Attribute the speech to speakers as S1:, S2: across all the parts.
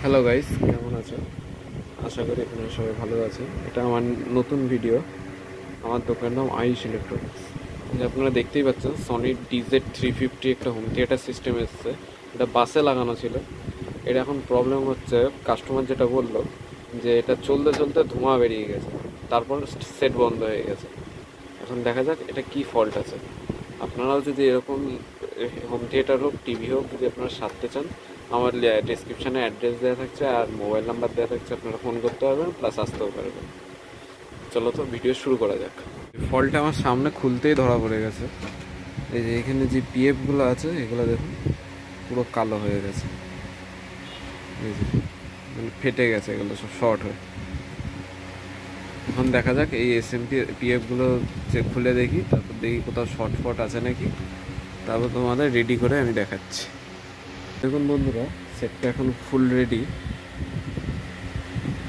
S1: Hello guys, কেমন আছো? আশা করি আপনারা সবাই ভালো আছেন। এটা আমার নতুন ভিডিও। আমার দোকানের নাম আয়ুষ ইলেকট্রনিক্স। আপনারা দেখতেই পাচ্ছেন সনি DZ350 একটা হোম থিয়েটার সিস্টেম এসছে। এটা বাসে লাগানো ছিল। এটা এখন প্রবলেম হচ্ছে, কাস্টমার যেটা বললো যে এটা চলতে চলতে ধোঁয়া বেরিয়ে গেছে, তারপর সেট বন্ধ হয়ে গেছে। এখন দেখা যাক এটা কি ফল্ট আছে। আপনারাও যদি এরকম হোম থিয়েটার হোক, টিভি হোক, যদি আপনারা সারতে চান, আমার ডেসক্রিপশানে অ্যাড্রেস দেওয়া থাকছে আর মোবাইল নাম্বার দেওয়া থাকছে, আপনারা ফোন করতে পারবেন, প্লাস আসতেও পারবেন। চলো তো ভিডিও শুরু করা যাক। ফল্টটা আমার সামনে খুলতেই ধরা পড়ে গেছে। এই যে এখানে যে পিএফগুলো আছে, এগুলো দেখুন পুরো কালো হয়ে গেছে। এই যে মানে ফেটে গেছে, এগুলো সব শর্ট হয়ে। এখন দেখা যাক এই এসএমপি পিএফগুলো যে খুলে দেখি, তারপর দেখি কোথাও শর্ট ফট আছে নাকি, তারপর তোমাদের রেডি করে আমি দেখাচ্ছি। দেখুন বন্ধুরা, সেটটা এখন ফুল রেডি।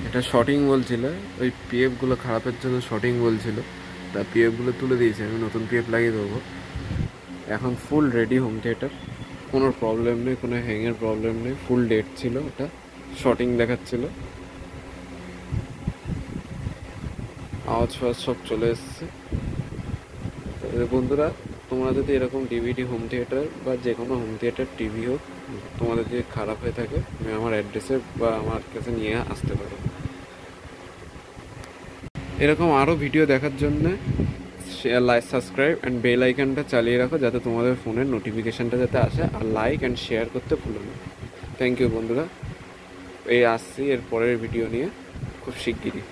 S1: এটা শর্টিং বলছিল, ওই পিএফগুলো খারাপের জন্য শর্টিং বলছিল, তা পিএফগুলো তুলে দিয়েছি, আমি নতুন পিএফ লাগিয়ে দেবো। এখন ফুল রেডি হোম থিয়েটার, কোনো প্রবলেম নেই, কোনো হ্যাংয়ের প্রবলেম নেই। ফুল ডেট ছিল, ওটা শর্টিং দেখাচ্ছিল, আওয়াজ ফাওয়াজ সব চলে এসছে। বন্ধুরা, তোমরা যদি এরকম ডিভিডি হোম থিয়েটার বা যে কোনো হোম থিয়েটার টিভি হোক, তোমাদের যদি খারাপ হয়ে থাকে, তুমি আমার অ্যাড্রেসে বা আমার কাছে নিয়ে আসতে পারো। এরকম আরও ভিডিও দেখার জন্যে সাবস্ক্রাইব অ্যান্ড বেল আইকনটা চালিয়ে রাখো, যাতে তোমাদের ফোনের নোটিফিকেশানটা যাতে আসে, আর লাইক অ্যান্ড শেয়ার করতে ভুলো না। থ্যাংক ইউ বন্ধুরা। এই আসছি এর পরের ভিডিও নিয়ে খুব শিগগিরই।